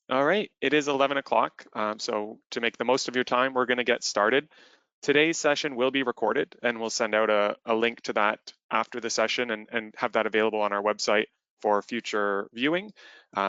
All right, it is 11 o'clock, so to make the most of your time, we're going to get started. Today's session will be recorded, and we'll send out a link to that after the session and have that available on our website for future viewing.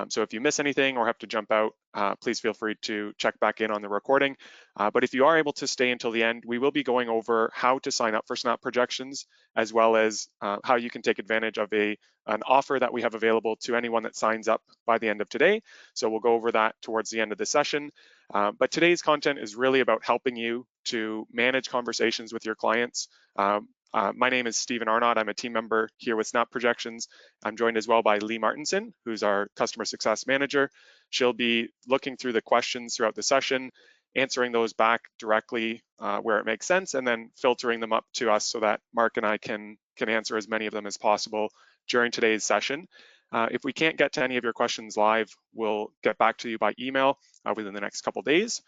So if you miss anything or have to jump out, please feel free to check back in on the recording. But if you are able to stay until the end, we will be going over how to sign up for Snap Projections, as well as how you can take advantage of an offer that we have available to anyone that signs up by the end of today. So we'll go over that towards the end of the session. But today's content is really about helping you to manage conversations with your clients. My name is Stephen Arnott. I'm a team member here with Snap Projections. I'm joined as well by Lee Martinson, who's our customer success manager. She'll be looking through the questions throughout the session, answering those back directly where it makes sense, and then filtering them up to us so that Mark and I can answer as many of them as possible during today's session. If we can't get to any of your questions live, we'll get back to you by email within the next couple days.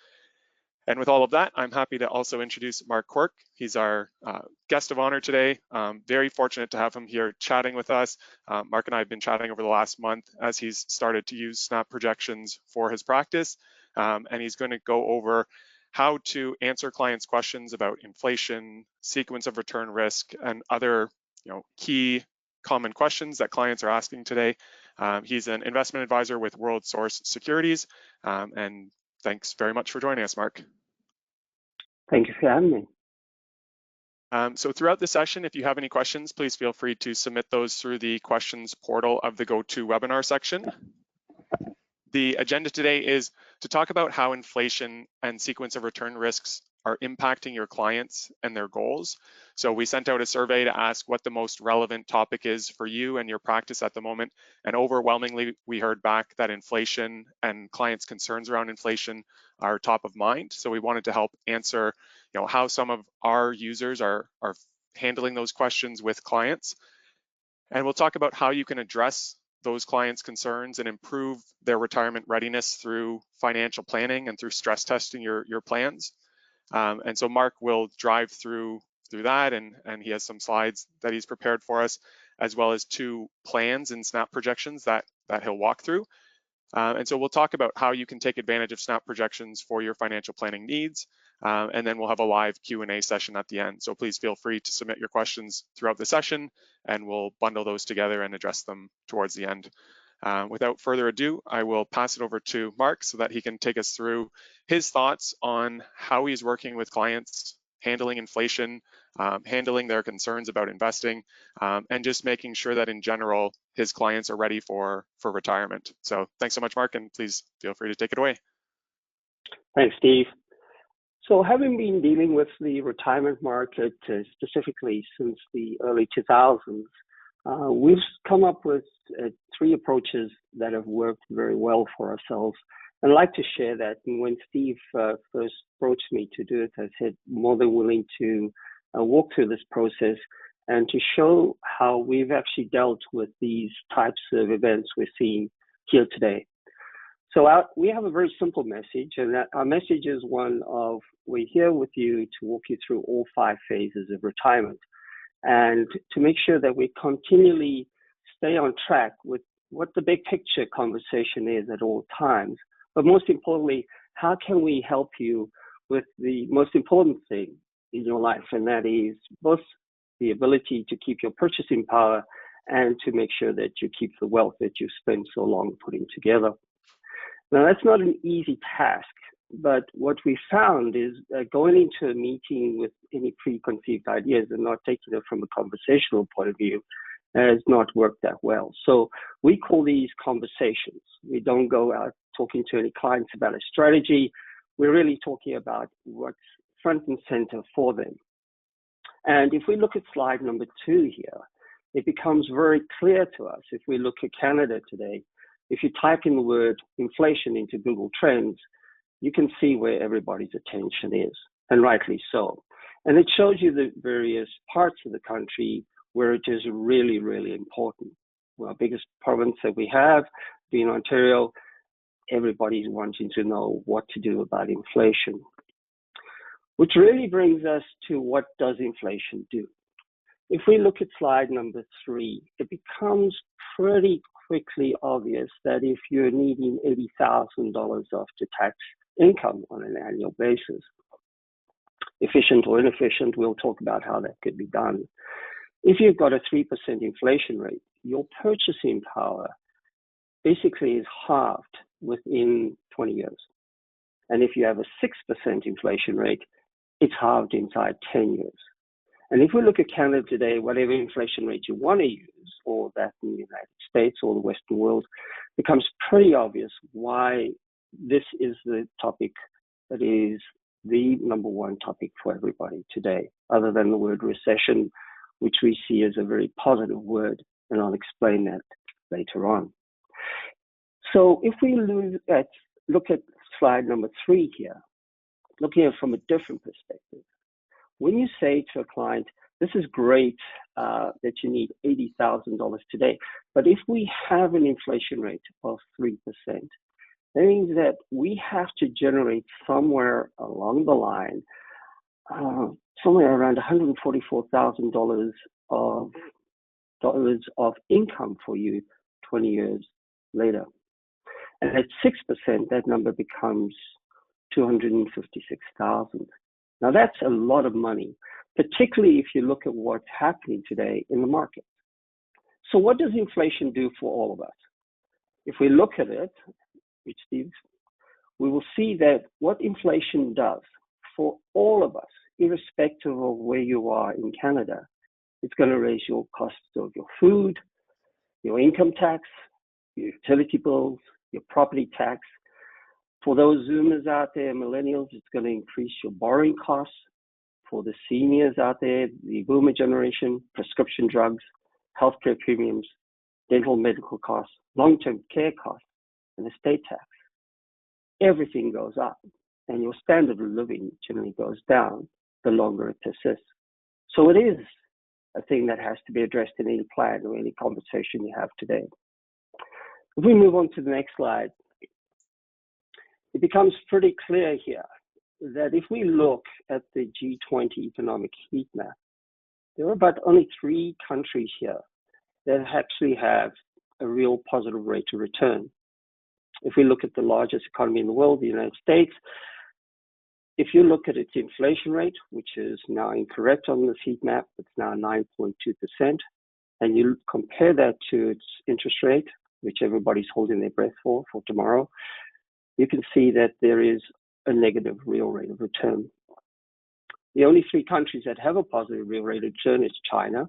And with all of that, I'm happy to also introduce Mark Quirk. He's our guest of honor today. Very fortunate to have him here chatting with us. Mark and I have been chatting over the last month as he's started to use Snap Projections for his practice. And he's going to go over how to answer clients' questions about inflation, sequence of return risk, and other key common questions that clients are asking today. He's an investment advisor with World Source Securities. And thanks very much for joining us, Mark. Thank you for having me. So throughout the session, if you have any questions, please feel free to submit those through the questions portal of the GoToWebinar section. The agenda today is to talk about how inflation and sequence of return risks are impacting your clients and their goals. So we sent out a survey to ask what the most relevant topic is for you and your practice at the moment. And overwhelmingly, we heard back that inflation and clients' concerns around inflation are top of mind. So we wanted to help answer, how some of our users are handling those questions with clients. And we'll talk about how you can address those clients' concerns and improve their retirement readiness through financial planning and through stress testing your plans. And so Mark will drive through that, and he has some slides that he's prepared for us, as well as 2 plans in Snap Projections that he'll walk through. And so we'll talk about how you can take advantage of Snap Projections for your financial planning needs, and then we'll have a live Q&A session at the end. So please feel free to submit your questions throughout the session, and we'll bundle those together and address them towards the end. Without further ado, I will pass it over to Mark so that he can take us through his thoughts on how he's working with clients, handling inflation, handling their concerns about investing, and just making sure that in general, his clients are ready for retirement. So thanks so much, Mark, and please feel free to take it away. Thanks, Steve. So having been dealing with the retirement market specifically since the early 2000s, we've come up with 3 approaches that have worked very well for ourselves. I'd like to share that. And when Steve first approached me to do it, I said, more than willing to walk through this process and to show how we've actually dealt with these types of events we're seeing here today. So we have a very simple message, and that our message is one of, we're here with you to walk you through all 5 phases of retirement, and to make sure that we continually stay on track with what the big picture conversation is at all times. But most importantly, how can we help you with the most important thing in your life, and that is both the ability to keep your purchasing power and to make sure that you keep the wealth that you've spent so long putting together. Now, that's not an easy task, but what we found is going into a meeting with any preconceived ideas and not taking it from a conversational point of view has not worked that well. So we call these conversations. We don't go out talking to any clients about a strategy. We're really talking about what's front and center for them. And if we look at slide number 2 here, it becomes very clear to us. If we look at Canada today, if you type in the word inflation into Google Trends, you can see where everybody's attention is, and rightly so. And it shows you the various parts of the country where it is really, really important. Well, our biggest province that we have, being Ontario, everybody's wanting to know what to do about inflation. Which really brings us to, what does inflation do? If we look at slide number 3, it becomes pretty quickly obvious that if you're needing $80,000 after tax income on an annual basis, efficient or inefficient, we'll talk about how that could be done. If you've got a 3% inflation rate, your purchasing power basically is halved within 20 years. And if you have a 6% inflation rate, it's halved inside 10 years. And if we look at Canada today, whatever inflation rate you want to use, or that in the United States or the Western world, becomes pretty obvious why this is the topic that is the number one topic for everybody today, other than the word recession, which we see as a very positive word, and I'll explain that later on. So if we look at slide number 3 here, looking at it from a different perspective, when you say to a client, this is great that you need $80,000 today, but if we have an inflation rate of 3%, that means that we have to generate somewhere along the line, somewhere around $144,000 of income for you 20 years later. And at 6%, that number becomes $256,000. Now that's a lot of money, particularly if you look at what's happening today in the market. So what does inflation do for all of us? If we look at it, Steve, we will see that what inflation does for all of us, irrespective of where you are in Canada, it's going to raise your costs of your food, your income tax, your utility bills, your property tax. For those Zoomers out there, millennials, it's going to increase your borrowing costs. For the seniors out there, the boomer generation, prescription drugs, healthcare premiums, dental medical costs, long-term care costs, and estate tax. Everything goes up, and your standard of living generally goes down the longer it persists. So it is a thing that has to be addressed in any plan or any conversation you have today. If we move on to the next slide, it becomes pretty clear here that if we look at the G20 economic heat map, there are about only 3 countries here that actually have a real positive rate of return. If we look at the largest economy in the world, the United States, if you look at its inflation rate, which is now incorrect on this heat map, it's now 9.2%, and you compare that to its interest rate, which everybody's holding their breath for tomorrow, you can see that there is a negative real rate of return. The only 3 countries that have a positive real rate of return is China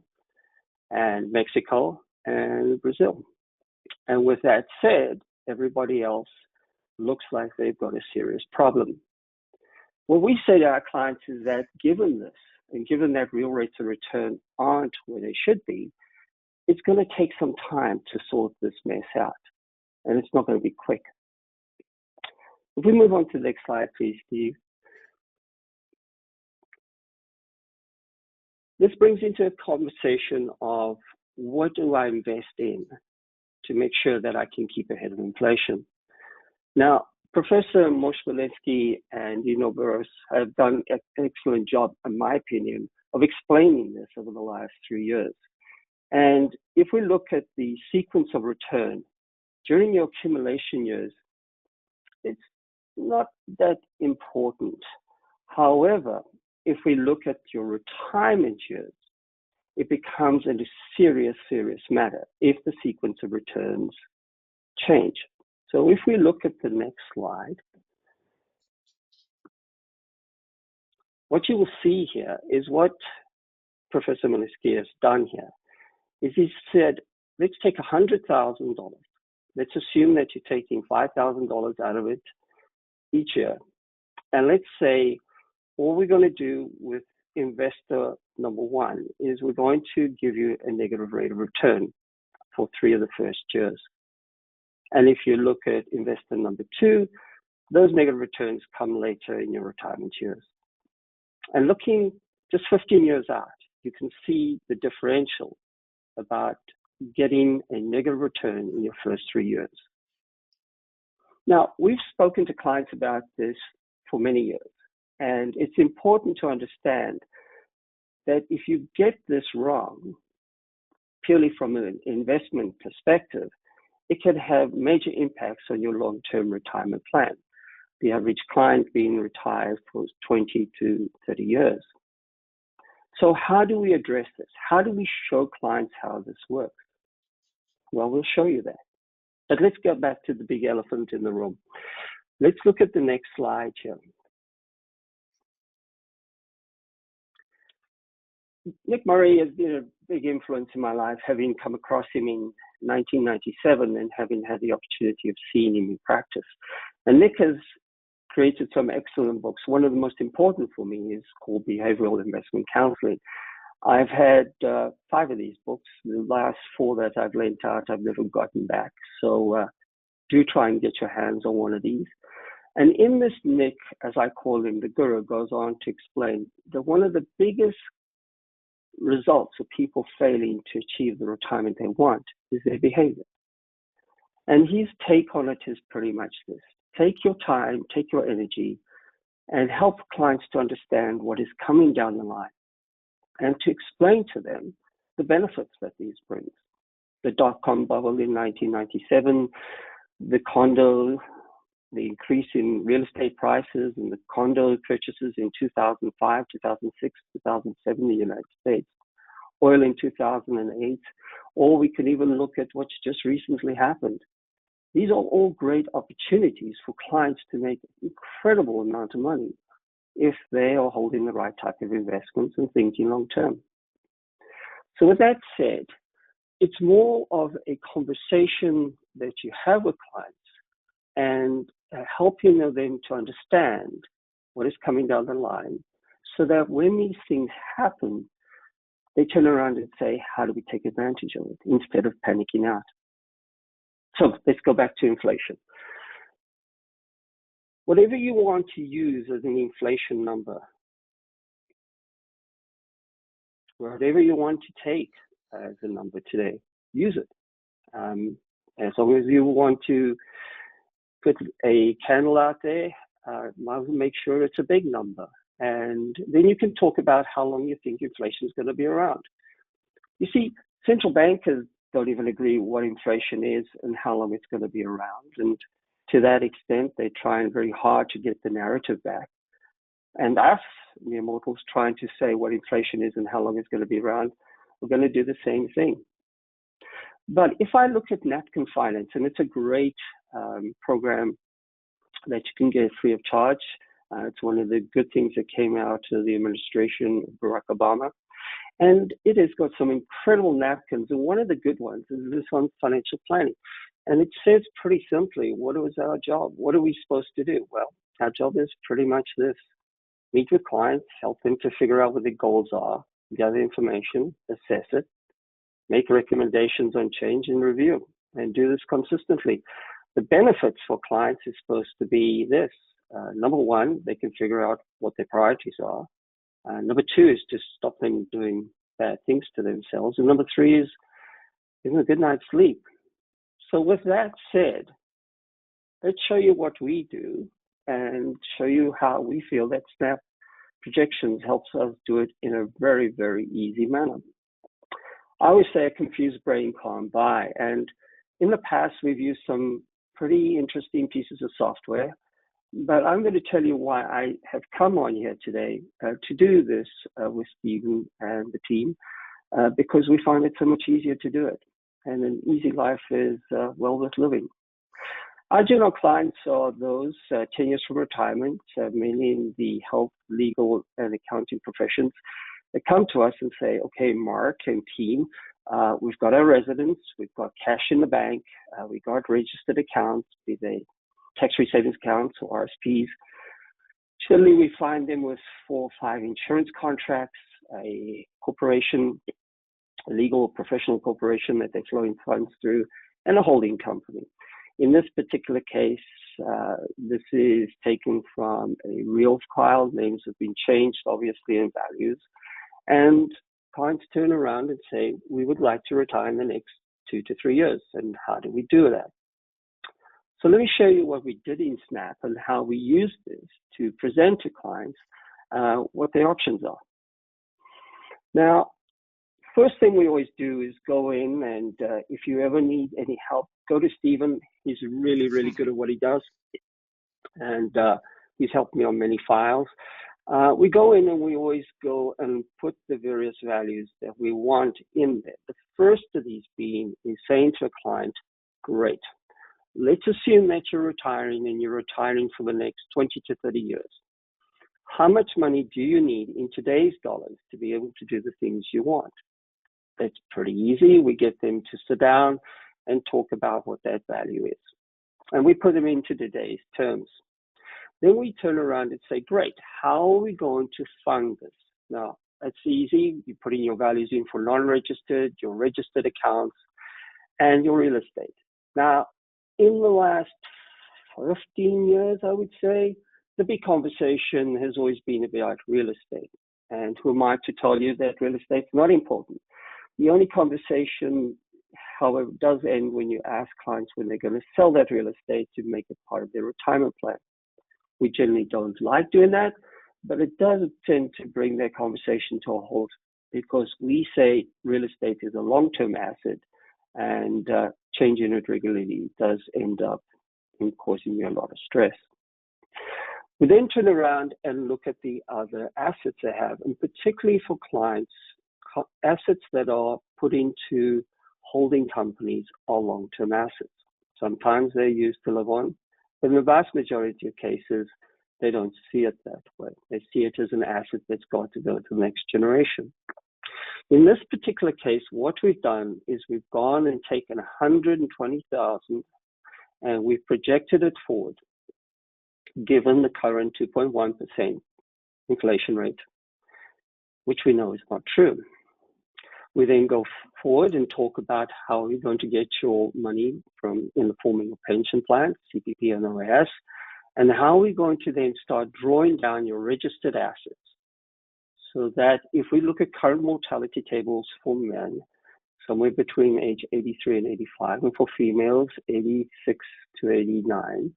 and Mexico and Brazil. And with that said, everybody else looks like they've got a serious problem. What we say to our clients is that given this, and given that real rates of return aren't where they should be, it's going to take some time to sort this mess out, and it's not going to be quick. If we move on to the next slide, please, Steve. This brings into a conversation of what do I invest in to make sure that I can keep ahead of inflation. Now, Professor Moshvalensky and Dino Burris have done an excellent job, in my opinion, of explaining this over the last 3 years. And if we look at the sequence of return, during your accumulation years, it's not that important. However, if we look at your retirement years, it becomes a serious matter if the sequence of returns change. So if we look at the next slide, what you will see here is what Professor Moshvalensky has done here, is he said, let's take $100,000. Let's assume that you're taking $5,000 out of it each year. And let's say all we're going to do with investor number 1 is we're going to give you a negative rate of return for 3 of the first years. And if you look at investor number 2, those negative returns come later in your retirement years. And looking just 15 years out, you can see the differential about getting a negative return in your first 3 years. Now, we've spoken to clients about this for many years, and it's important to understand that if you get this wrong, purely from an investment perspective, it can have major impacts on your long-term retirement plan. The average client being retired for 20 to 30 years. So how do we address this? How do we show clients how this works? Well, we'll show you that. But let's go back to the big elephant in the room. Let's look at the next slide here. Nick Murray has been a big influence in my life, having come across him in 1997 and having had the opportunity of seeing him in practice. And Nick has created some excellent books. One of the most important for me is called Behavioral Investment Counseling. I've had 5 of these books. The last 4 that I've lent out, I've never gotten back. So do try and get your hands on one of these. And in this, Nick, as I call him, the guru, goes on to explain that one of the biggest results of people failing to achieve the retirement they want is their behavior. And his take on it is pretty much this: take your time, take your energy, and help clients to understand what is coming down the line and to explain to them the benefits that these brings. The dot-com bubble in 1997, the increase in real estate prices and the condo purchases in 2005, 2006, 2007 in the United States, oil in 2008, or we can even look at what's just recently happened. These are all great opportunities for clients to make an incredible amount of money if they are holding the right type of investments and thinking long term. So with that said, it's more of a conversation that you have with clients and helping them to understand what is coming down the line, so that when these things happen, they turn around and say, how do we take advantage of it, instead of panicking out. So let's go back to inflation. Whatever you want to use as an inflation number, whatever you want to take as a number today, use it. As long as you want to put a candle out there, might as well make sure it's a big number. And then you can talk about how long you think inflation is going to be around. You see, central bankers don't even agree what inflation is and how long it's going to be around. And to that extent, they're trying very hard to get the narrative back. And us, mere mortals, trying to say what inflation is and how long it's going to be around, we're going to do the same thing. But if I look at napkin finance, and it's a great program that you can get free of charge. It's one of the good things that came out of the administration of Barack Obama. And it has got some incredible napkins. And one of the good ones is this on financial planning. And it says pretty simply, what is our job? What are we supposed to do? Well, our job is pretty much this: meet with clients, help them to figure out what their goals are, gather information, assess it, make recommendations on change and review, and do this consistently. The benefits for clients is supposed to be this. Number one, they can figure out what their priorities are. Number two is to stop them doing bad things to themselves. And number three is give them a good night's sleep. So with that said, let's show you what we do and show you how we feel that Snap Projections helps us do it in a very, very easy manner. I always say a confused brain can't buy. And in the past, we've used some pretty interesting pieces of software, but I'm going to tell you why I have come on here today to do this with Stephen and the team, because we find it so much easier to do it. And an easy life is well worth living. Our general clients are those 10 years from retirement, mainly in the health, legal, and accounting professions. They come to us and say, okay, Mark and team, we've got our residence, we've got cash in the bank, we've got registered accounts, be they tax-free savings accounts or RSPs. Generally, we find them with 4 or 5 insurance contracts, a corporation, a legal professional corporation that they're flowing funds through, and a holding company. In this particular case, this is taken from a real file. Names have been changed, obviously, in values. And clients turn around and say, we would like to retire in the next 2 to 3 years. And how do we do that? So let me show you what we did in Snap and how we use this to present to clients what their options are. Now, first thing we always do is go in and if you ever need any help go to Stephen. He's really, really good at what he does. And he's helped me on many files. We go in and we always go and put the various values that we want in there. The first of these being is saying to a client, great, let's assume that you're retiring and you're retiring for the next 20 to 30 years. How much money do you need in today's dollars to be able to do the things you want? That's pretty easy. We get them to sit down and talk about what that value is. And we put them into today's terms. Then we turn around and say, great, how are we going to fund this? Now, that's easy. You're putting your values in for non-registered, your registered accounts, and your real estate. Now, in the last 15 years, I would say, the big conversation has always been about real estate. And who am I to tell you that real estate's not important? The only conversation, however, does end when you ask clients when they're going to sell that real estate to make it part of their retirement plan. We generally don't like doing that, but it does tend to bring that conversation to a halt because we say real estate is a long-term asset, and changing it regularly does end up in causing you a lot of stress. We then turn around and look at the other assets they have, and particularly for clients, assets that are put into holding companies are long-term assets. Sometimes they're used to live on, but in the vast majority of cases, they don't see it that way. They see it as an asset that's got to go to the next generation. In this particular case, what we've done is we've gone and taken $120,000 and we've projected it forward, given the current 2.1% inflation rate, which we know is not true. We then go forward and talk about how you're going to get your money in the form of your pension plan, CPP and OAS, and how we're going to then start drawing down your registered assets. So that if we look at current mortality tables for men, somewhere between age 83 and 85, and for females, 86 to 89,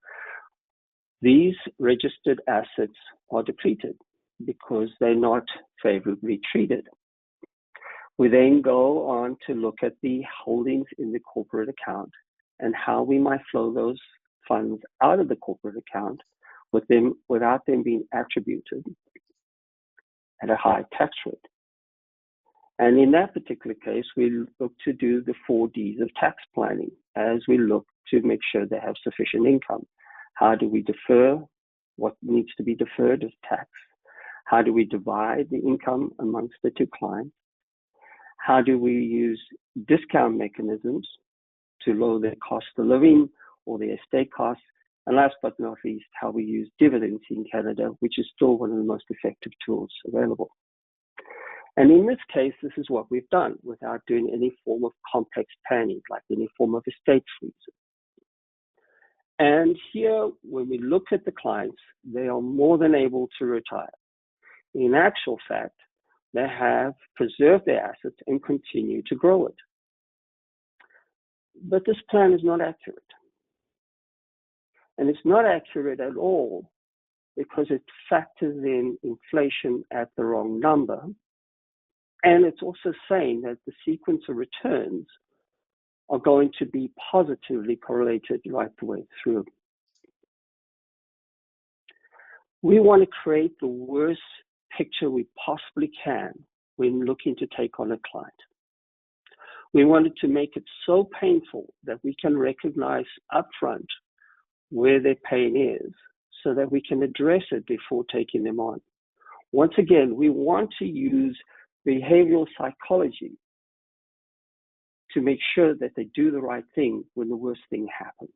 these registered assets are depleted because they're not favorably treated. We then go on to look at the holdings in the corporate account and how we might flow those funds out of the corporate account without them being attributed at a high tax rate. And in that particular case, we look to do the 4 Ds of tax planning as we look to make sure they have sufficient income. How do we defer what needs to be deferred as tax? How do we divide the income amongst the two clients? How do we use discount mechanisms to lower their cost of living or their estate costs? And last but not least, how we use dividends in Canada, which is still one of the most effective tools available. And in this case, this is what we've done without doing any form of complex planning, like any form of estate freeze. And here, when we look at the clients, they are more than able to retire. In actual fact, they have preserved their assets and continue to grow it. But this plan is not accurate. And it's not accurate at all because it factors in inflation at the wrong number. And it's also saying that the sequence of returns are going to be positively correlated right the way through. We want to create the worst picture we possibly can when looking to take on a client. We wanted to make it so painful that we can recognize upfront where their pain is so that we can address it before taking them on. Once again, we want to use behavioral psychology to make sure that they do the right thing when the worst thing happens.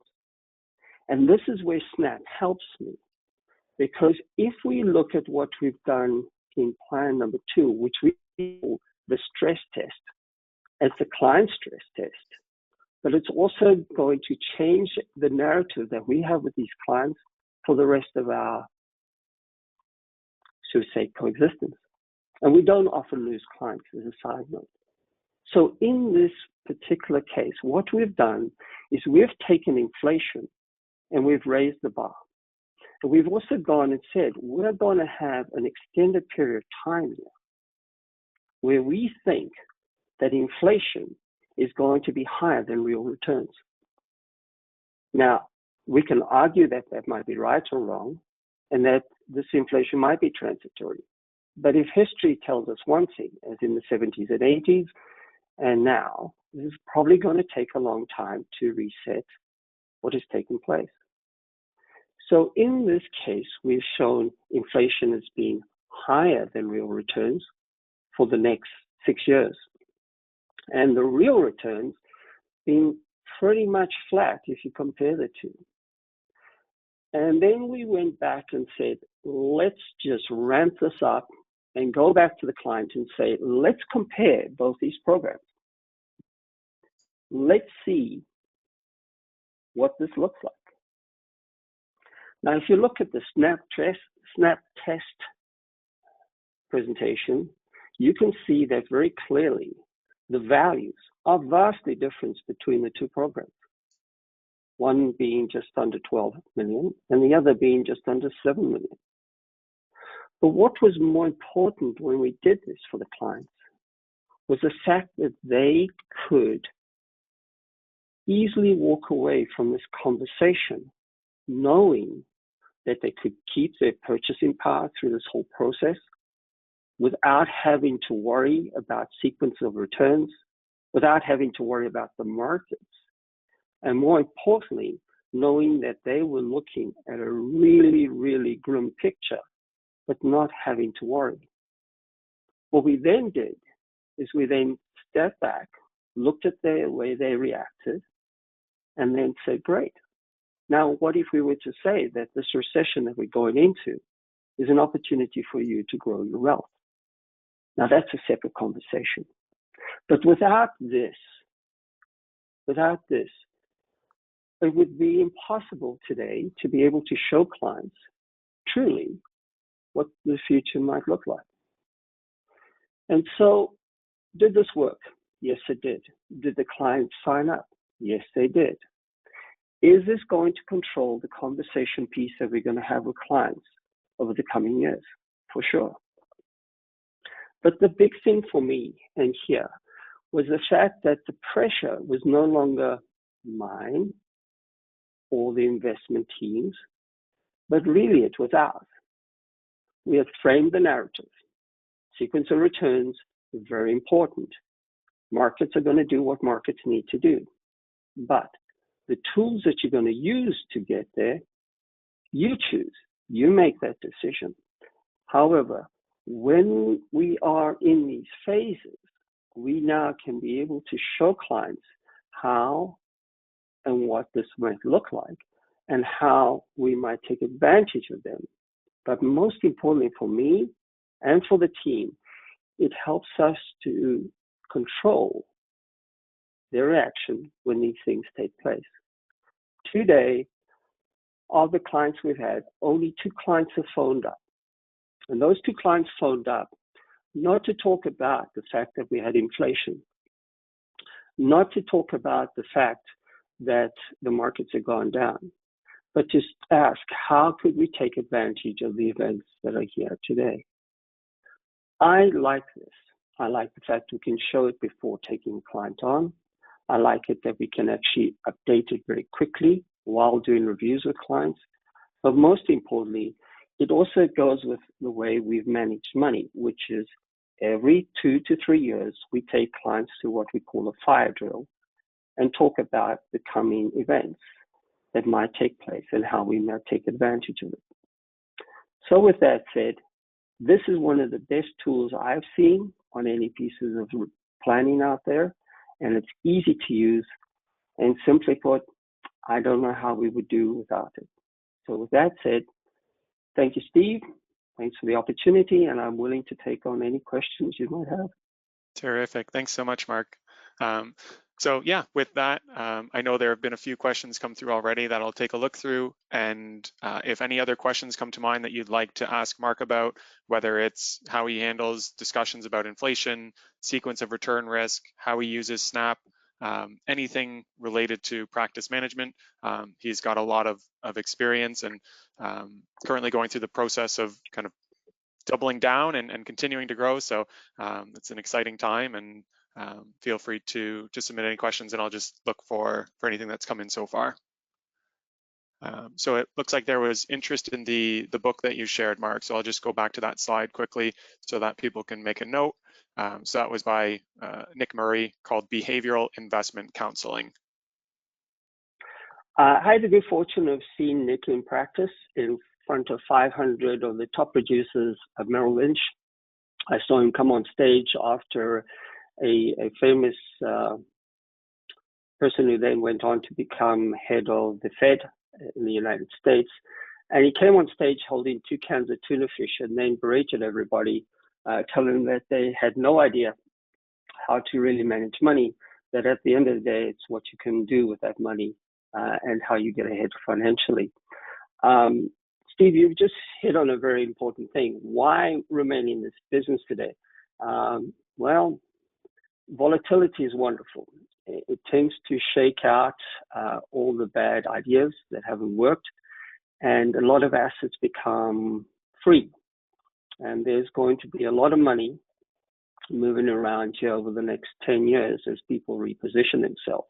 And this is where SNAP helps me, because if we look at what we've done in plan number 2, which we call the stress test, as the client stress test, but it's also going to change the narrative that we have with these clients for the rest of our, so to say, coexistence. And we don't often lose clients, as a side note. So in this particular case, what we've done is we've taken inflation and we've raised the bar. And we've also gone and said, we're going to have an extended period of time here where we think that inflation is going to be higher than real returns. Now, we can argue that that might be right or wrong, and that this inflation might be transitory. But if history tells us one thing, as in the 70s and 80s, and now, this is probably going to take a long time to reset what has taken place. So in this case, we've shown inflation as being higher than real returns for the next 6 years, and the real returns being pretty much flat if you compare the two. And then we went back and said, let's just ramp this up and go back to the client and say, let's compare both these programs. Let's see what this looks like. Now, if you look at the snap test presentation, you can see that very clearly the values are vastly different between the two programs. One being just under 12 million and the other being just under 7 million. But what was more important when we did this for the clients was the fact that they could easily walk away from this conversation knowing that they could keep their purchasing power through this whole process without having to worry about sequence of returns, without having to worry about the markets, and more importantly, knowing that they were looking at a really, really grim picture, but not having to worry. What we then did is we then stepped back, looked at the way they reacted, and then said, great. Now, what if we were to say that this recession that we're going into is an opportunity for you to grow your wealth? Now, that's a separate conversation. But without this, it would be impossible today to be able to show clients truly what the future might look like. And so, did this work? Yes, it did. Did the clients sign up? Yes, they did. Is this going to control the conversation piece that we're going to have with clients over the coming years? For sure. But the big thing for me and here was the fact that the pressure was no longer mine or the investment teams, but really it was ours. We had framed the narrative. Sequence of returns is very important. Markets are going to do what markets need to do. But the tools that you're going to use to get there, you choose. You make that decision. However, when we are in these phases, we now can be able to show clients how and what this might look like and how we might take advantage of them. But most importantly for me and for the team, it helps us to control their reaction when these things take place. Today, of the clients we've had, only 2 clients have phoned up. And those 2 clients phoned up not to talk about the fact that we had inflation, not to talk about the fact that the markets have gone down, but just ask, how could we take advantage of the events that are here today? I like this. I like the fact we can show it before taking a client on. I like it that we can actually update it very quickly while doing reviews with clients. But most importantly, it also goes with the way we've managed money, which is every 2 to 3 years, we take clients to what we call a fire drill and talk about the coming events that might take place and how we might take advantage of it. So with that said, this is one of the best tools I've seen on any pieces of planning out there, and it's easy to use. And simply put, I don't know how we would do without it. So with that said, thank you, Steve. Thanks for the opportunity, and I'm willing to take on any questions you might have. Terrific. Thanks so much, Mark. So yeah, with that, I know there have been a few questions come through already that I'll take a look through. And if any other questions come to mind that you'd like to ask Mark about, whether it's how he handles discussions about inflation, sequence of return risk, how he uses SNAP, anything related to practice management, he's got a lot of experience and currently going through the process of kind of doubling down and continuing to grow. So it's an exciting time, and feel free to submit any questions, and I'll just look for anything that's come in so far. So it looks like there was interest in the book that you shared, Mark. So I'll just go back to that slide quickly so that people can make a note. So that was by Nick Murray, called Behavioral Investment Counseling. I had the good fortune of seeing Nick in practice in front of 500 of the top producers of Merrill Lynch. I saw him come on stage after a famous person who then went on to become head of the Fed in the United States. And he came on stage holding 2 cans of tuna fish and then berated everybody, telling them that they had no idea how to really manage money, that at the end of the day, it's what you can do with that money and how you get ahead financially. Steve, you've just hit on a very important thing. Why remain in this business today? Well, volatility is wonderful. It tends to shake out all the bad ideas that haven't worked, and a lot of assets become free. And there's going to be a lot of money moving around here over the next 10 years as people reposition themselves.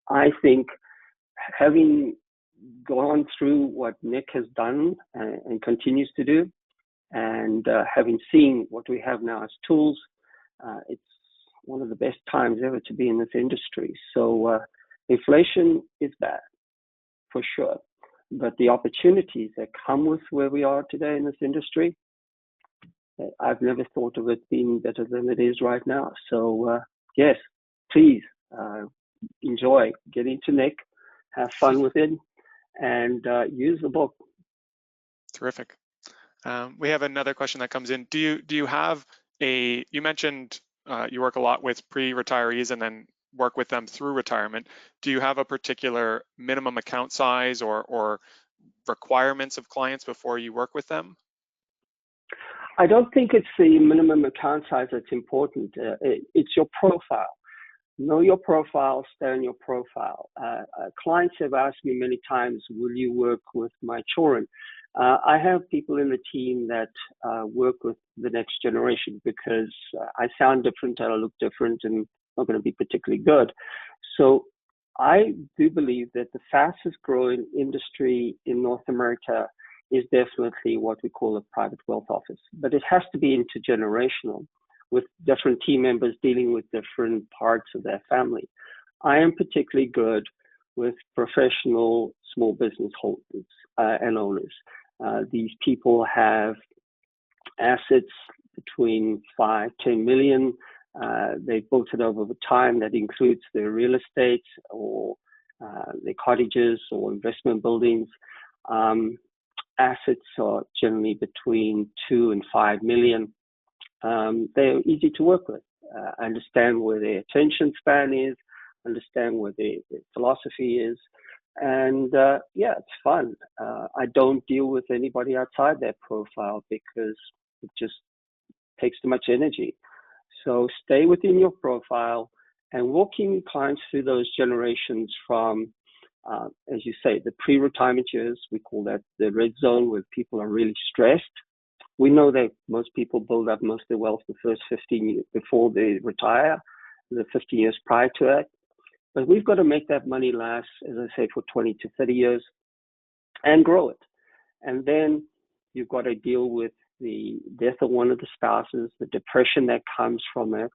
I think having gone through what Nick has done and continues to do, and having seen what we have now as tools, it's one of the best times ever to be in this industry. So inflation is bad, for sure. But the opportunities that come with where we are today in this industry, I've never thought of it being better than it is right now. So yes, please enjoy, get into Nick, have fun with it, and use the book. Terrific. We have another question that comes in. Do you have you mentioned you work a lot with pre-retirees and then work with them through retirement. Do you have a particular minimum account size or requirements of clients before you work with them? I don't think it's the minimum account size that's important. It's your profile. Know your profile, stay on your profile. Clients have asked me many times, will you work with my children? I have people in the team that work with the next generation because I sound different, I look different, and not going to be particularly good. So I do believe that the fastest growing industry in North America is definitely what we call a private wealth office, but it has to be intergenerational with different team members dealing with different parts of their family. I am particularly good with professional small business holders and owners. These people have assets between 5-10 million. They've built it over time. That includes their real estate or their cottages or investment buildings. Assets are generally between 2 and 5 million. They're easy to work with. Understand where their attention span is, understand where their philosophy is, and yeah, it's fun. I don't deal with anybody outside that profile because it just takes too much energy. So stay within your profile and walking clients through those generations from, as you say, the pre-retirement years. We call that the red zone, where people are really stressed. We know that most people build up most of their wealth the first 15 years before they retire, the 15 years prior to that. But we've got to make that money last, as I say, for 20 to 30 years and grow it. And then you've got to deal with the death of one of the spouses, the depression that comes from it,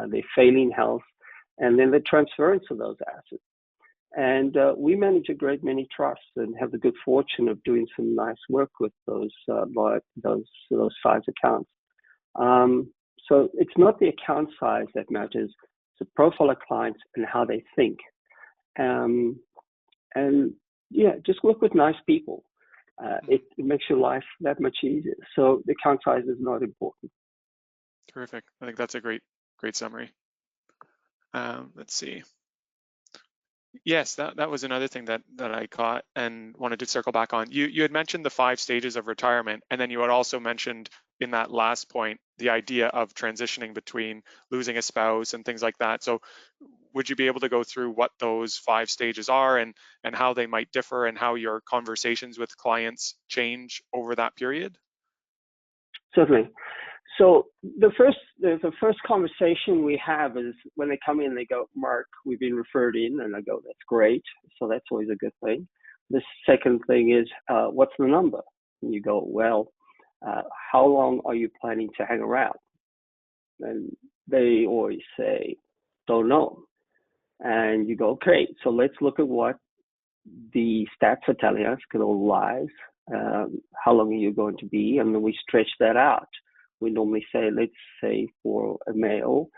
their failing health, and then the transference of those assets. And we manage a great many trusts and have the good fortune of doing some nice work with those size accounts. So it's not the account size that matters; it's the profile of clients and how they think. And yeah, just work with nice people. It makes your life that much easier. So the account size is not important. Terrific. I think that's a great summary. Let's see. Yes, that was another thing that I caught and wanted to circle back on. You had mentioned the 5 stages of retirement, and then you had also mentioned in that last point the idea of transitioning between losing a spouse and things like that. So would you be able to go through what those 5 stages are and how they might differ and how your conversations with clients change over that period? Certainly. So the first conversation we have is when they come in, they go, Mark, we've been referred in, and I go, that's great. So that's always a good thing. The second thing is, what's the number? And you go, well, how long are you planning to hang around? And they always say, don't know. And you go, okay, so let's look at what the stats are telling us, good old lies. How long are you going to be? And then we stretch that out. We normally say, let's say for a male,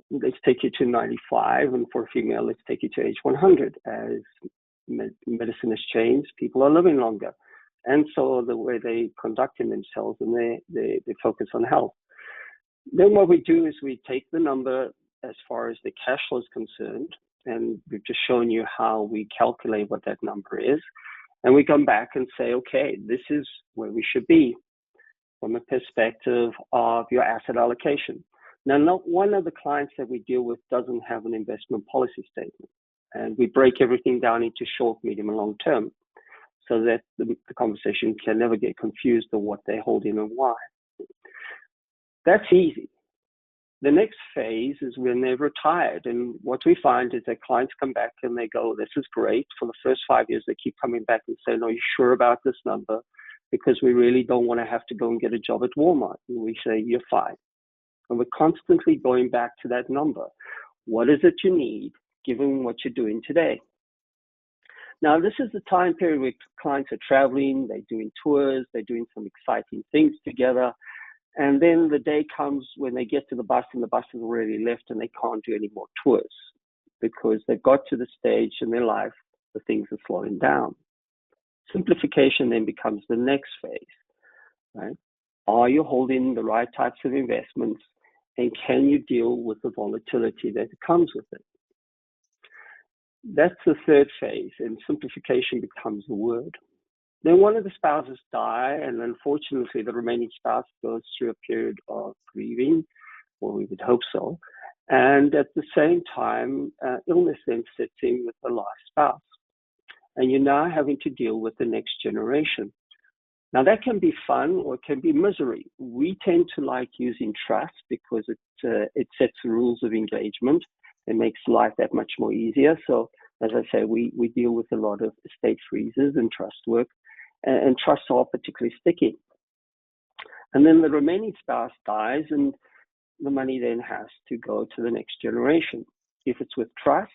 let's take you to 95, and for a female, let's take you to age 100. As medicine has changed, people are living longer. And so the way they conduct themselves, and they focus on health. Then what we do is we take the number as far as the cash flow is concerned, and we've just shown you how we calculate what that number is. And we come back and say, okay, this is where we should be from a perspective of your asset allocation. Now, not one of the clients that we deal with doesn't have an investment policy statement. And we break everything down into short, medium, and long term so that the conversation can never get confused on what they hold in and why. That's easy. The next phase is when they're retired. And what we find is that clients come back and they go, this is great. For the first 5 years, they keep coming back and saying, are you sure about this number? Because we really don't want to have to go and get a job at Walmart. And we say, you're fine. And we're constantly going back to that number. What is it you need, given what you're doing today? Now, this is the time period where clients are traveling, they're doing tours, they're doing some exciting things together. And then the day comes when they get to the bus and the bus has already left and they can't do any more tours because they've got to the stage in their life where things are slowing down. Simplification then becomes the next phase, right? Are you holding the right types of investments, and can you deal with the volatility that comes with it? That's the third phase, and simplification becomes the word. Then one of the spouses die, and unfortunately the remaining spouse goes through a period of grieving, or we would hope so. And at the same time, illness then sets in with the last spouse. And you're now having to deal with the next generation. Now that can be fun or it can be misery. We tend to like using trust because it sets the rules of engagement. It makes life that much more easier. So as I say, we deal with a lot of estate freezes and trust work. And trusts are particularly sticky. And then the remaining spouse dies and the money then has to go to the next generation. If it's with trusts,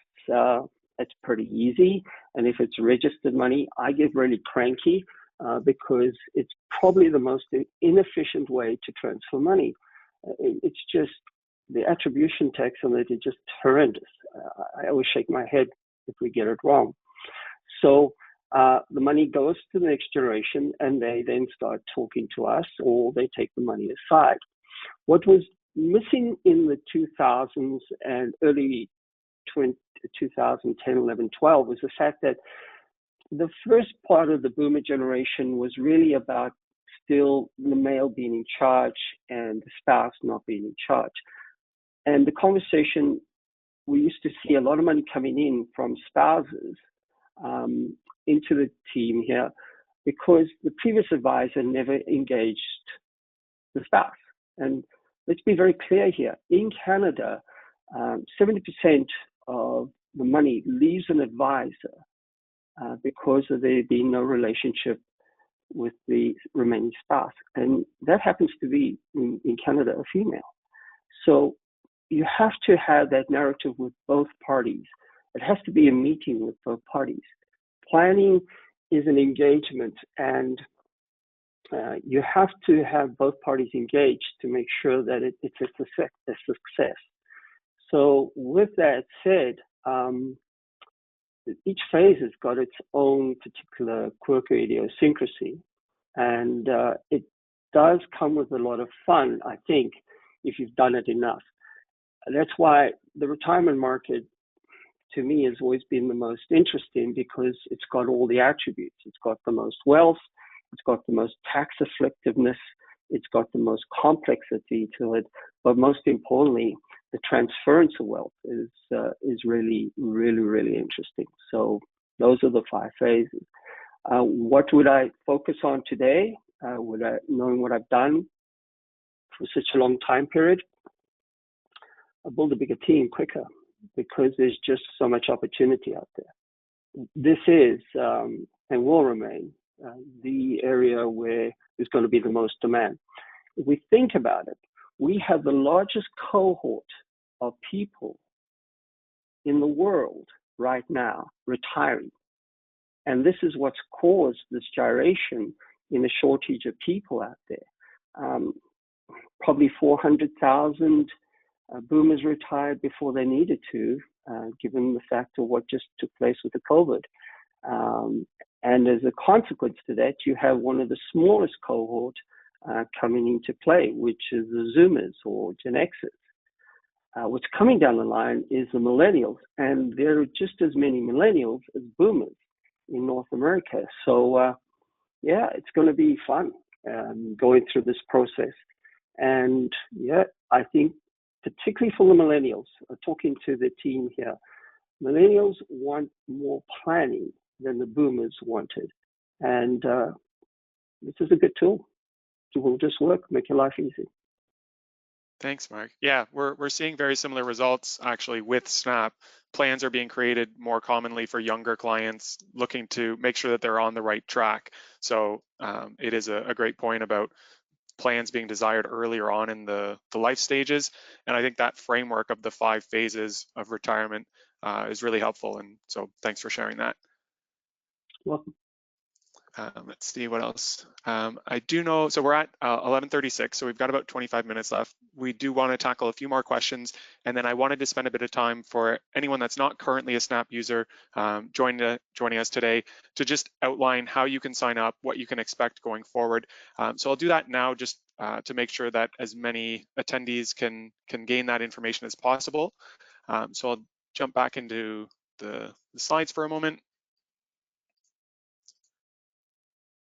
it's pretty easy. And if it's registered money, I get really cranky because it's probably the most inefficient way to transfer money. It's just the attribution tax on it is just horrendous. I always shake my head if we get it wrong. So the money goes to the next generation and they then start talking to us or they take the money aside. What was missing in the 2000s and early 2010, 11, 12 was the fact that the first part of the boomer generation was really about still the male being in charge and the spouse not being in charge. And the conversation, we used to see a lot of money coming in from spouses into the team here because the previous advisor never engaged the spouse. And let's be very clear here. In Canada, 70% of the money leaves an advisor because of there being no relationship with the remaining spouse. And that happens to be, in Canada, a female. So you have to have that narrative with both parties. It has to be a meeting with both parties. Planning is an engagement, and you have to have both parties engaged to make sure that it's a success. So with that said, each phase has got its own particular quirk or idiosyncrasy, and it does come with a lot of fun, I think, if you've done it enough. That's why the retirement market, to me, has always been the most interesting because it's got all the attributes. It's got the most wealth, it's got the most tax afflictiveness, it's got the most complexity to it, but most importantly, the transference of wealth is really, really, really interesting. So those are the 5 phases. What would I focus on today? Knowing what I've done for such a long time period, I build a bigger team quicker because there's just so much opportunity out there. this is and will remain the area where there's going to be the most demand. If we think about it, we have the largest cohort of people in the world right now retiring. And this is what's caused this gyration in the shortage of people out there. Probably 400,000 boomers retired before they needed to, given the fact of what just took place with the COVID. And as a consequence to that, you have one of the smallest cohort coming into play, which is the Zoomers or Gen Xers. What's coming down the line is the millennials, and there are just as many millennials as boomers in North America. So, yeah, it's going to be fun going through this process. And yeah, I think particularly for the millennials, talking to the team here, millennials want more planning than the boomers wanted. And this is a good tool. It will just work, make your life easy. Thanks, Mark. Yeah, we're seeing very similar results actually with Snap. Plans are being created more commonly for younger clients looking to make sure that they're on the right track. So it is a great point about plans being desired earlier on in the life stages. And I think that framework of the 5 phases of retirement is really helpful. And so thanks for sharing that. Welcome. Let's see what else. I do know, so we're at 11:36, so we've got about 25 minutes left. We do want to tackle a few more questions, and then I wanted to spend a bit of time for anyone that's not currently a Snap user joining us today to just outline how you can sign up, what you can expect going forward. So I'll do that now just to make sure that as many attendees can gain that information as possible. So I'll jump back into the slides for a moment.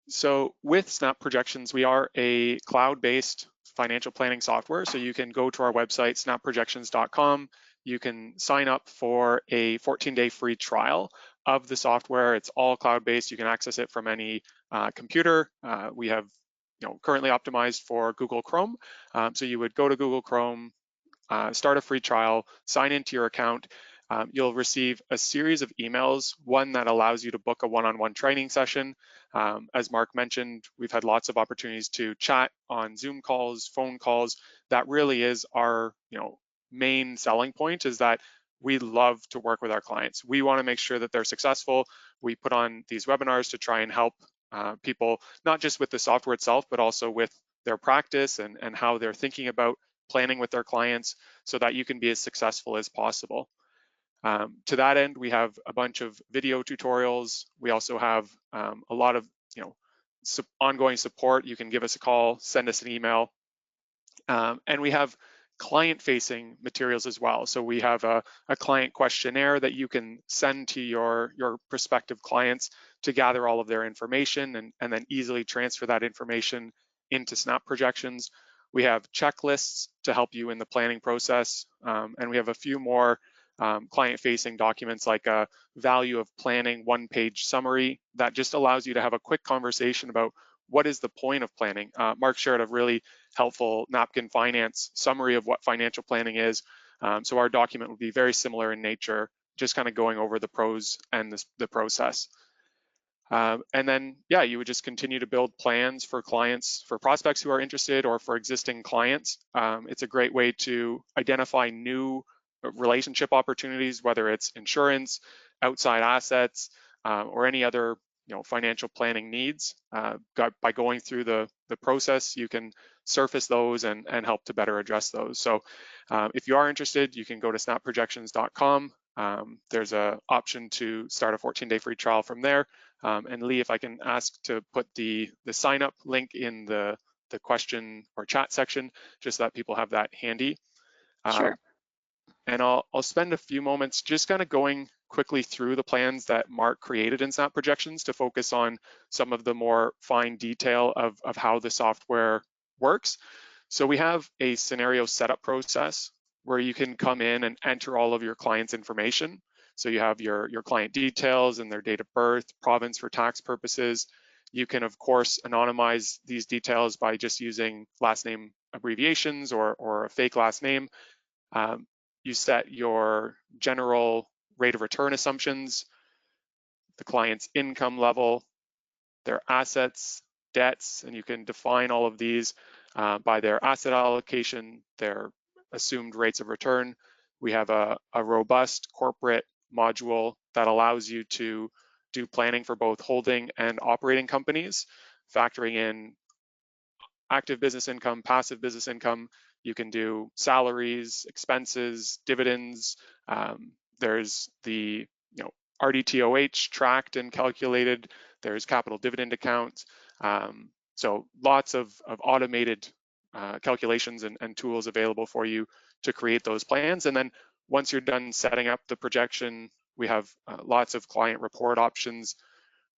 So with Snap Projections, we are a cloud-based financial planning software. So you can go to our website, snapprojections.com. You can sign up for a 14-day free trial of the software. It's all cloud-based. You can access it from any computer. We have currently optimized for Google Chrome. So you would go to Google Chrome, start a free trial, sign into your account. You'll receive a series of emails, one that allows you to book a one-on-one training session. As Mark mentioned, we've had lots of opportunities to chat on Zoom calls, phone calls. That really is our main selling point, is that we love to work with our clients. We want to make sure that they're successful. We put on these webinars to try and help people, not just with the software itself, but also with their practice and how they're thinking about planning with their clients so that you can be as successful as possible. To that end, we have a bunch of video tutorials. We also have a lot of ongoing support. You can give us a call, send us an email, and we have client-facing materials as well. So we have a client questionnaire that you can send to your prospective clients to gather all of their information and then easily transfer that information into Snap Projections. We have checklists to help you in the planning process, and we have a few more client-facing documents like a value of planning one-page summary that just allows you to have a quick conversation about what is the point of planning. Mark shared a really helpful napkin finance summary of what financial planning is. So our document will be very similar in nature, just kind of going over the pros and the process. And then, yeah, you would just continue to build plans for clients, for prospects who are interested, or for existing clients. It's a great way to identify new relationship opportunities, whether it's insurance, outside assets, or any other financial planning needs. By going through the process, you can surface those and help to better address those. So if you are interested, you can go to snapprojections.com. There's an option to start a 14-day free trial from there. And Lee, if I can ask to put the sign up link in the question or chat section, just so that people have that handy. Sure. And I'll spend a few moments just kind of going quickly through the plans that Mark created in Snap Projections to focus on some of the more fine detail of how the software works. So we have a scenario setup process where you can come in and enter all of your client's information. So you have your client details and their date of birth, province for tax purposes. You can, of course, anonymize these details by just using last name abbreviations or a fake last name. You set your general rate of return assumptions. the client's income level, their assets, debts, and you can define all of these by their asset allocation, their assumed rates of return. We have a robust corporate module that allows you to do planning for both holding and operating companies, factoring in active business income, passive business income. You can do salaries, expenses, dividends. There's the RDTOH tracked and calculated. There's capital dividend accounts. So lots of automated calculations and tools available for you to create those plans. And then once you're done setting up the projection, we have lots of client report options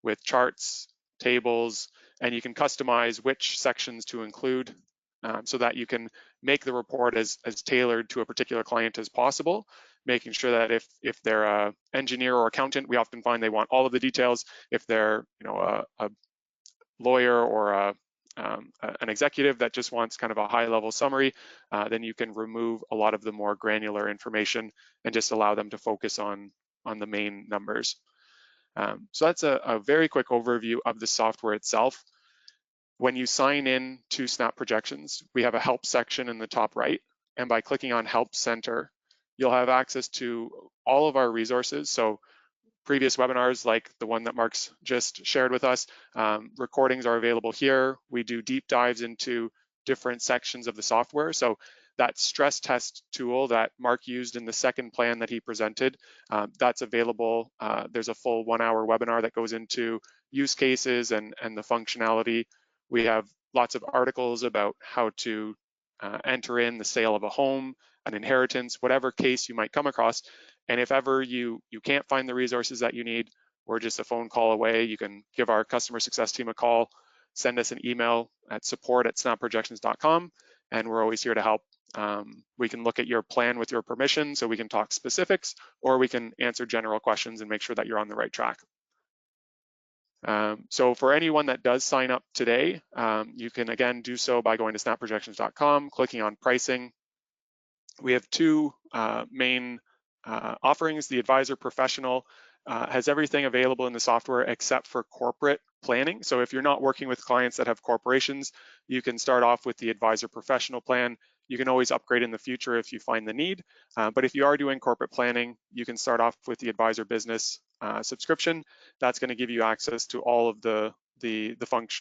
with charts, tables, and you can customize which sections to include so that you can make the report as tailored to a particular client as possible, making sure that if they're an engineer or accountant, we often find they want all of the details. If they're a lawyer or an executive that just wants kind of a high-level summary, then you can remove a lot of the more granular information and just allow them to focus on the main numbers. So that's a very quick overview of the software itself. When you sign in to Snap Projections, we have a help section in the top right, and by clicking on Help Center, you'll have access to all of our resources. So previous webinars like the one that Mark's just shared with us, recordings are available here. We do deep dives into different sections of the software. So that stress test tool that Mark used in the second plan that he presented, that's available. There's a full 1 hour webinar that goes into use cases and the functionality. We have lots of articles about how to enter in the sale of a home, an inheritance, whatever case you might come across. And if ever you can't find the resources that you need, we're just a phone call away. You can give our customer success team a call, send us an email at support@snapprojections.com, and we're always here to help. We can look at your plan with your permission, so we can talk specifics, or we can answer general questions and make sure that you're on the right track. So for anyone that does sign up today, you can again do so by going to snapprojections.com, clicking on pricing. We have two main offerings. The Advisor Professional has everything available in the software except for corporate planning. So if you're not working with clients that have corporations, you can start off with the Advisor Professional plan. You can always upgrade in the future if you find the need. But if you are doing corporate planning, you can start off with the Advisor Business subscription. That's going to give you access to all of the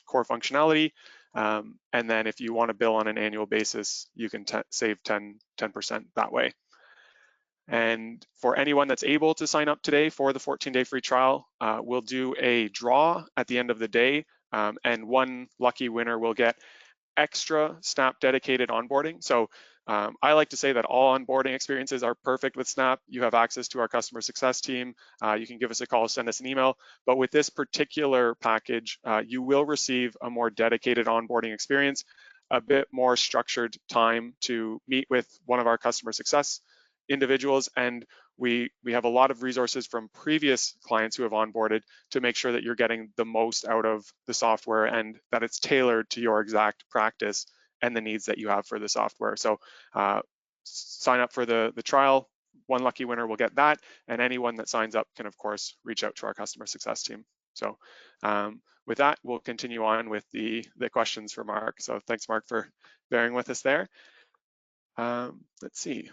core functionality. And then if you want to bill on an annual basis, you can save 10% that way. And for anyone that's able to sign up today for the 14-day free trial, we'll do a draw at the end of the day, and one lucky winner will get extra Snap dedicated onboarding. So I like to say that all onboarding experiences are perfect with Snap. You have access to our customer success team. You can give us a call, send us an email. But with this particular package, you will receive a more dedicated onboarding experience, a bit more structured time to meet with one of our customer success individuals, and we have a lot of resources from previous clients who have onboarded to make sure that you're getting the most out of the software and that it's tailored to your exact practice and the needs that you have for the software. So sign up for the trial. One lucky winner will get that, and anyone that signs up can of course reach out to our customer success team. So with that, we'll continue on with the questions for Mark. So thanks, Mark, for bearing with us there. Let's see.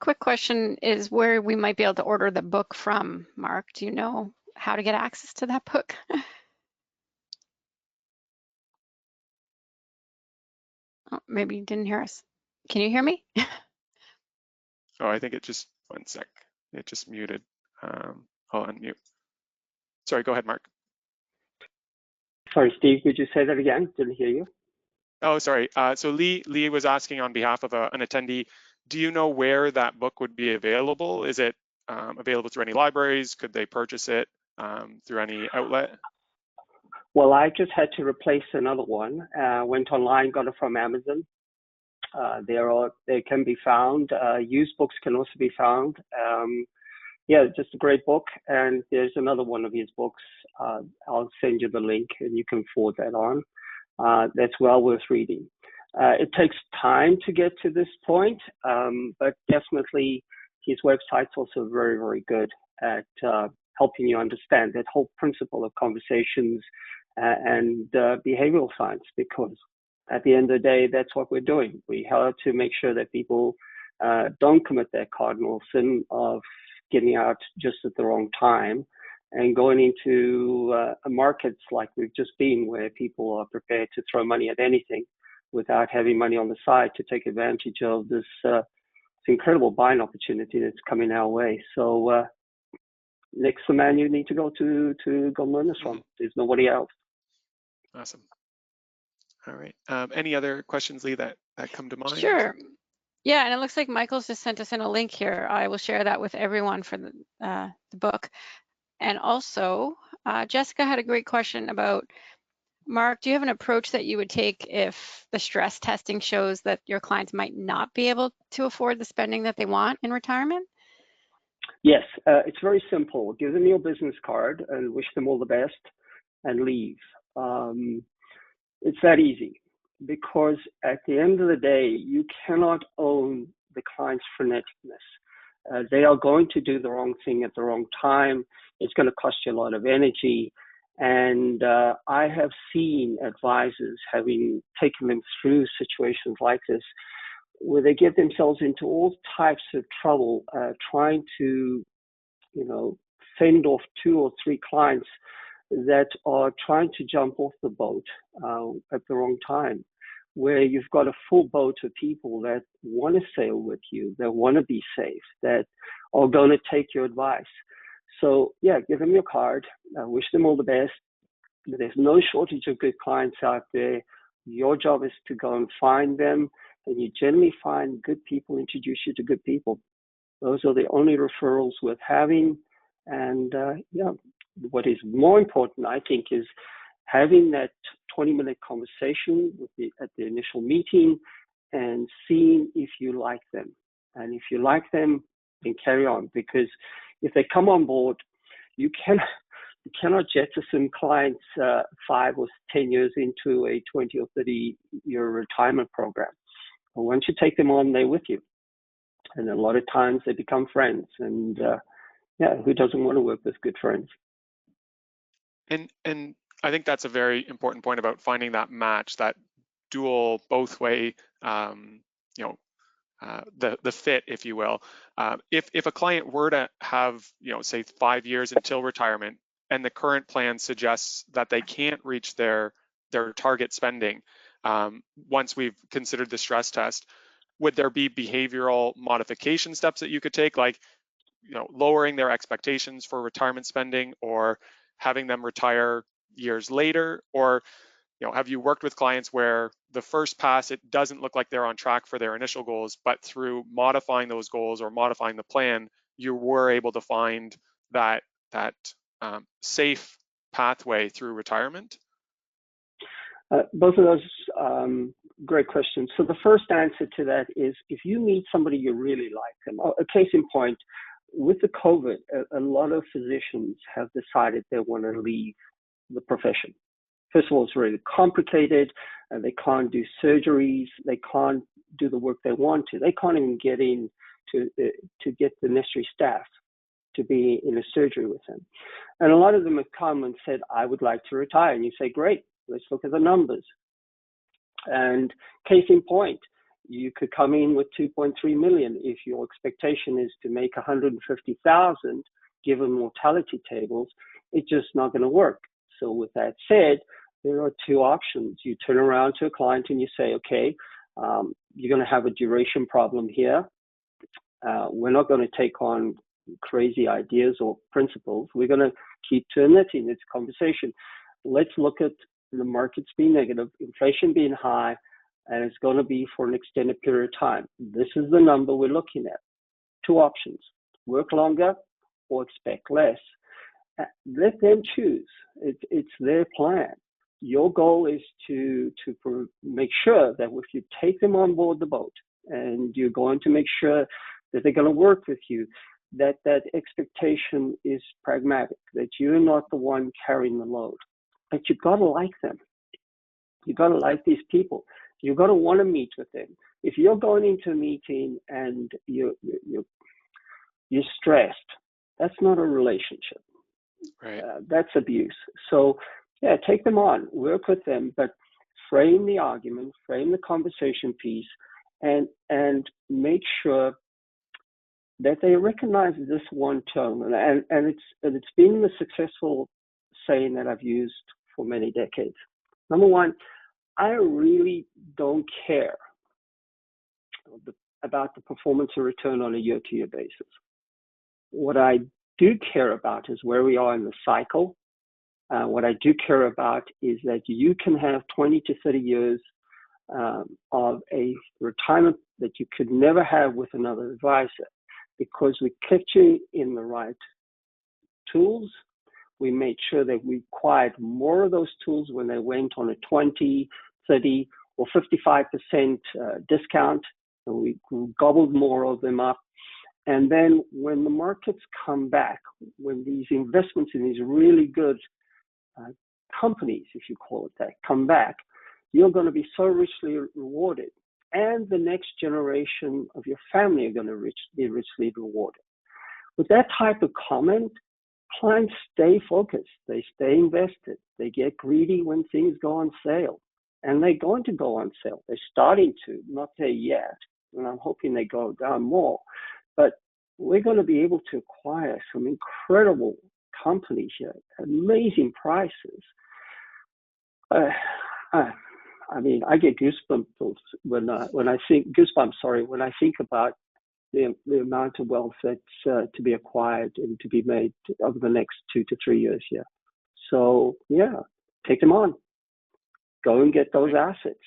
Quick question is where we might be able to order the book from, Mark. Do you know how to get access to that book? Oh, maybe you didn't hear us. Can you hear me? Oh, I think it just, one sec. It just muted. I'll unmute. Sorry, go ahead, Mark. Sorry, Steve, could you say that again? Didn't hear you. Oh, sorry. So Lee was asking on behalf of an attendee, do you know where that book would be available? Is it available through any libraries? Could they purchase it through any outlet? Well, I just had to replace another one. Went online, got it from Amazon. They can be found. Used books can also be found. Yeah, just a great book. And there's another one of his books. I'll send you the link and you can forward that on. That's well worth reading. It takes time to get to this point, but definitely his website's also very, very good at helping you understand that whole principle of conversations and behavioral science, because at the end of the day, that's what we're doing. We have to make sure that people don't commit that cardinal sin of getting out just at the wrong time and going into markets like we've just been, where people are prepared to throw money at anything without having money on the side to take advantage of this incredible buying opportunity that's coming our way. So Nick's the man you need to go learn this from. There's nobody else. Awesome. All right. Any other questions, Lee, that come to mind? Sure. Yeah, and it looks like Michael's just sent us in a link here. I will share that with everyone for the book. And also, Jessica had a great question about, Mark, do you have an approach that you would take if the stress testing shows that your clients might not be able to afford the spending that they want in retirement? Yes, it's very simple. Give them your business card and wish them all the best and leave. It's that easy, because at the end of the day, you cannot own the client's freneticness. They are going to do the wrong thing at the wrong time. It's going to cost you a lot of energy. And I have seen advisors, having taken them through situations like this, where they get themselves into all types of trouble trying to, fend off 2 or 3 clients that are trying to jump off the boat at the wrong time, where you've got a full boat of people that want to sail with you, that want to be safe, that are going to take your advice. So yeah, give them your card, wish them all the best. There's no shortage of good clients out there. Your job is to go and find them, and you generally find good people introduce you to good people. Those are the only referrals worth having. And what is more important, I think, is having that 20-minute conversation at the initial meeting and seeing if you like them. And if you like them, then carry on, because if they come on board, you cannot jettison clients 5 or 10 years into a 20 or 30-year retirement program. And once you take them on, they're with you. And a lot of times they become friends. And who doesn't want to work with good friends? And I think that's a very important point about finding that match, that dual both way, the fit, if you will. If a client were to have, say 5 years until retirement, and the current plan suggests that they can't reach their target spending once we've considered the stress test, would there be behavioral modification steps that you could take, like lowering their expectations for retirement spending, or having them retire years later? Or have you worked with clients where the first pass, it doesn't look like they're on track for their initial goals, but through modifying those goals or modifying the plan, you were able to find that safe pathway through retirement? Both of those great questions. So the first answer to that is, if you meet somebody you really like them. A case in point, with the COVID, a lot of physicians have decided they want to leave the profession. First of all, it's really complicated. They can't do surgeries. They can't do the work they want to. They can't even get in to get the necessary staff to be in a surgery with them. And a lot of them have come and said, I would like to retire. And you say, great, let's look at the numbers. And case in point, you could come in with 2.3 million. If your expectation is to make 150,000, given mortality tables, it's just not going to work. So with that said, there are 2 options. You turn around to a client and you say, okay, you're going to have a duration problem here. We're not going to take on crazy ideas or principles. We're going to keep to a knitting. It's a conversation. Let's look at the markets being negative, inflation being high, and it's going to be for an extended period of time. This is the number we're looking at. 2 options: work longer or expect less. Let them choose. It's their plan. Your goal is to make sure that if you take them on board the boat, and you're going to make sure that they're going to work with you, that expectation is pragmatic, that you're not the one carrying the load. But you've got to like them. You've got to like these people. You've got to want to meet with them. If you're going into a meeting and you're stressed, that's not a relationship. Right. That's abuse. So yeah, take them on, work with them, but frame the argument, frame the conversation piece, and make sure that they recognize this one term. And it's been the successful saying that I've used for many decades. Number one, I really don't care about the performance or return on a year-to-year basis. What I do care about is where we are in the cycle. What I do care about is that you can have 20 to 30 years of a retirement that you could never have with another advisor, because we kept you in the right tools. We made sure that we acquired more of those tools when they went on a 20, 30, or 55% discount, and we gobbled more of them up. And then when the markets come back, when these investments in these really good companies, if you call it that, come back, you're going to be so richly rewarded. And the next generation of your family are going to be richly rewarded. With that type of comment, clients stay focused, they stay invested, they get greedy when things go on sale. And they're going to go on sale. They're starting to, not there yet, and I'm hoping they go down more. But we're going to be able to acquire some incredible companies here, amazing prices. I mean, I get goosebumps when I think about the amount of wealth that's to be acquired and to be made over the next 2 to 3 years here. So yeah, take them on. Go and get those assets,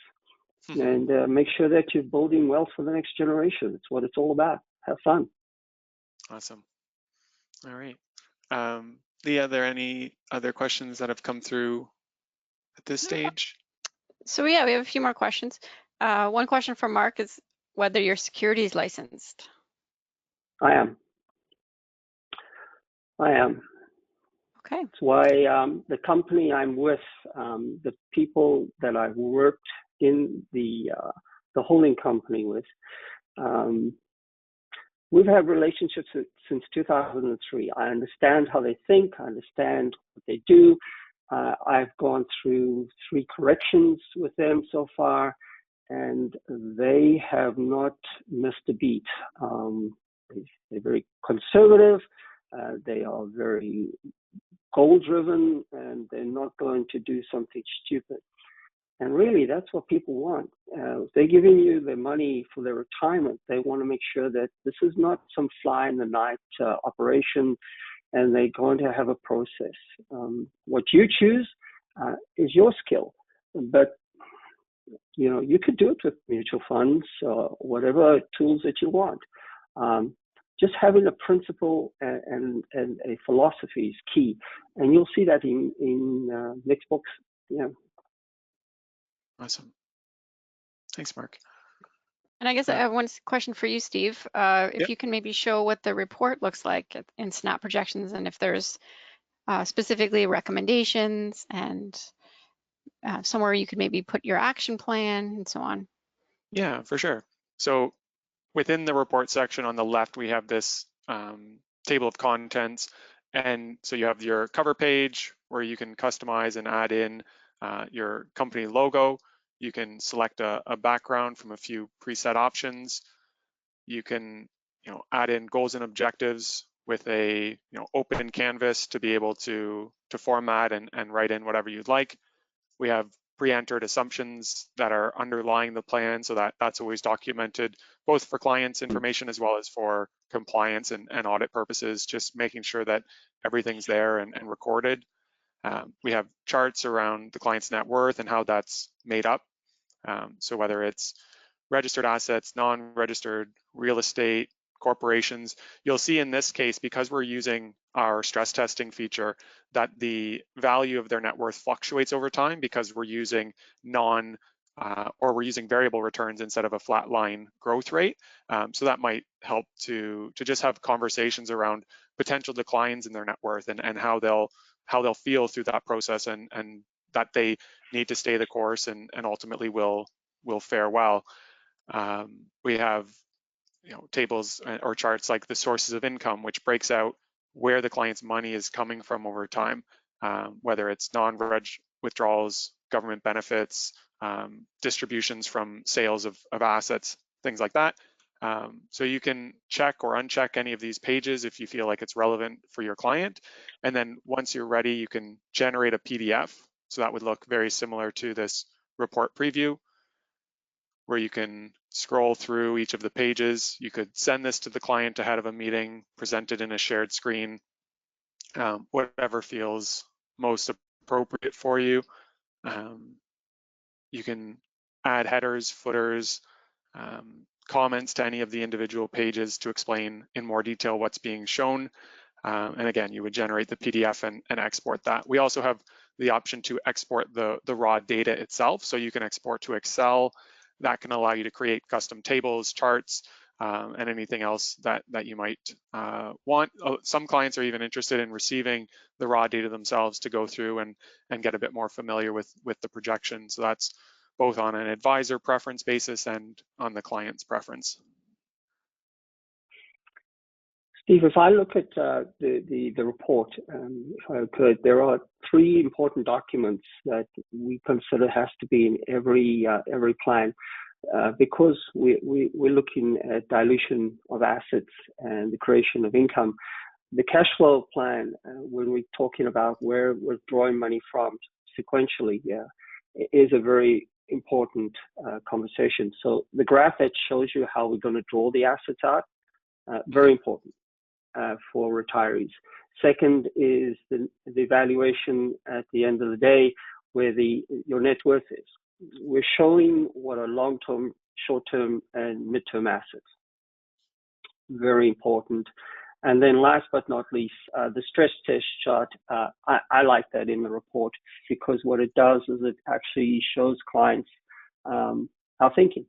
and make sure that you're building wealth for the next generation. It's what it's all about. Have fun. Awesome. All right. Leah, are there any other questions that have come through at this stage? So yeah, we have a few more questions. One question from Mark is whether your security is licensed. I am. Okay. That's why the company I'm with, the people that I've worked in the holding company with, we've had relationships since 2003. I understand how they think. I understand what they do. I've gone through 3 corrections with them so far, and they have not missed a beat. They're very conservative. They are very goal-driven, and they're not going to do something stupid. And really, that's what people want. If they're giving you their money for their retirement, they want to make sure that this is not some fly-in-the-night operation, and they're going to have a process. What you choose is your skill, but you could do it with mutual funds or whatever tools that you want. Just having a principle and a philosophy is key, and you'll see that in Nick's books. Yeah. Awesome. Thanks, Mark. And I guess I have one question for you, Steve. If you can maybe show what the report looks like in Snap Projections, and if there's specifically recommendations and somewhere you could maybe put your action plan and so on. Yeah, for sure. So within the report section on the left, we have this table of contents. And so you have your cover page where you can customize and add in your company logo. You can select a background from a few preset options. You can add in goals and objectives with a open canvas to be able to format and write in whatever you'd like. We have pre-entered assumptions that are underlying the plan, so that's always documented, both for clients' information as well as for compliance and audit purposes, just making sure that everything's there and recorded. We have charts around the client's net worth and how that's made up. So whether it's registered assets, non-registered, real estate, corporations, you'll see in this case, because we're using our stress testing feature, that the value of their net worth fluctuates over time because we're using we're using variable returns instead of a flat line growth rate. So that might help to just have conversations around potential declines in their net worth and how they'll feel through that process, and that they need to stay the course and ultimately will fare well. We have tables or charts like the sources of income, which breaks out where the client's money is coming from over time, whether it's non-reg withdrawals, government benefits, distributions from sales of assets, things like that. So you can check or uncheck any of these pages if you feel like it's relevant for your client. And then once you're ready, you can generate a PDF. So that would look very similar to this report preview, where you can scroll through each of the pages. You could send this to the client ahead of a meeting, present it in a shared screen, whatever feels most appropriate for you. You can add headers, footers, comments to any of the individual pages to explain in more detail what's being shown. And again, you would generate the PDF and export that. We also have the option to export the raw data itself. So you can export to Excel. That can allow you to create custom tables, charts, and anything else that you might want. Some clients are even interested in receiving the raw data themselves to go through and get a bit more familiar with the projection. So that's both on an advisor preference basis and on the client's Steve, if I look at the report, if I could, there are 3 important documents that we consider has to be in every plan, because we're looking at dilution of assets and the creation of income. The cash flow plan, when we're talking about where we're drawing money from sequentially, is a very important conversation. So the graph that shows you how we're going to draw the assets out, very important for retirees. Second is the valuation at the end of the day, where your net worth is. We're showing what are long-term, short-term, and mid-term assets. Very important. And then last but not least, the stress test chart, I like that in the report, because what it does is it actually shows clients our thinking.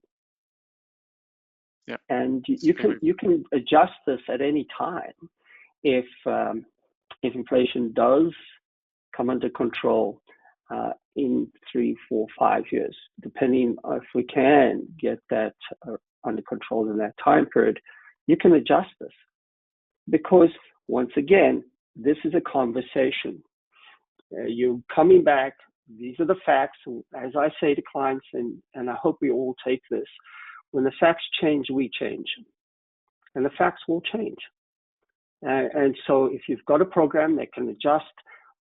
Yeah. And you can adjust this at any time if inflation does come under control in 3, 4, 5 years, depending if we can get that under control in that time period. You can adjust this, because once again, this is a conversation. You're coming back. These are the facts. As I say to clients, and I hope we all take this, when the facts change, we change. And the facts will change. And so if you've got a program that can adjust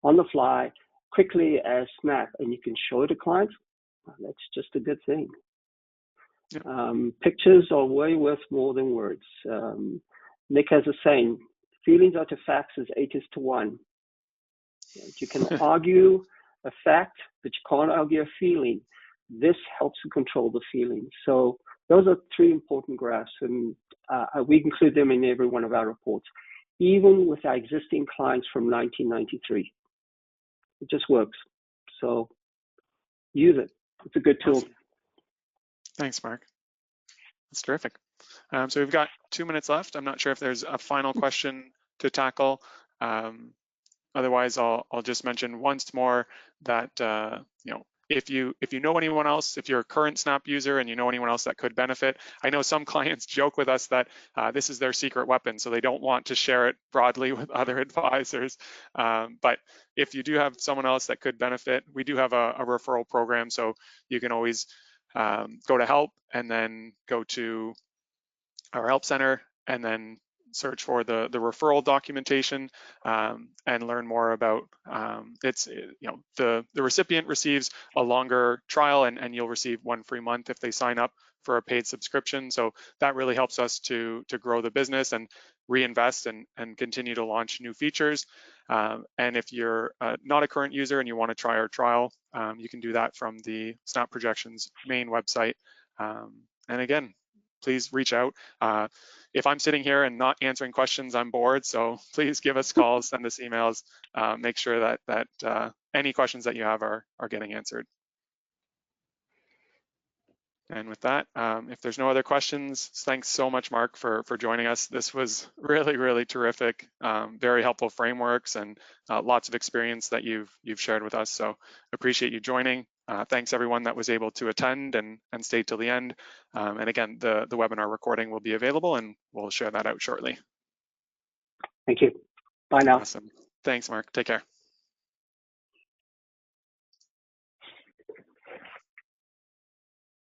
on the fly quickly as snap, and you can show it to clients, that's just a good thing. Yeah. Pictures are way worth more than words. Nick has a saying, feelings are to facts as 8 is to 1. You can argue a fact, but you can't argue a feeling. This helps to control the feeling. So those are 3 important graphs, and we include them in every one of our reports, even with our existing clients from 1993. It just works. So use it. It's a good tool. Awesome. Thanks, Mark. That's terrific. So we've got 2 minutes left. I'm not sure if there's a final question to tackle. Otherwise, I'll just mention once more that if you know anyone else, if you're a current Snap user and you know anyone else that could benefit, I know some clients joke with us that this is their secret weapon, so they don't want to share it broadly with other advisors. But if you do have someone else that could benefit, we do have a referral program, so you can always go to help and then go to our help center and then search for the referral documentation and learn more about the recipient receives a longer trial, and you'll receive 1 free month if they sign up for a paid subscription. So that really helps us to grow the business and reinvest and continue to launch new features. And if you're not a current user and you want to try our trial, you can do that from the Snap Projections main website. And again, please reach out. If I'm sitting here and not answering questions, I'm bored. So please give us calls, send us emails, make sure that any questions that you have are getting answered. And with that, if there's no other questions, thanks so much, Mark, for joining us. This was really, really terrific, very helpful frameworks and lots of experience that you've shared with us. So appreciate you joining. Thanks everyone that was able to attend and stay till the end. And again, the webinar recording will be available and we'll share that out shortly. Thank you. Bye now. Awesome. Thanks, Mark. Take care.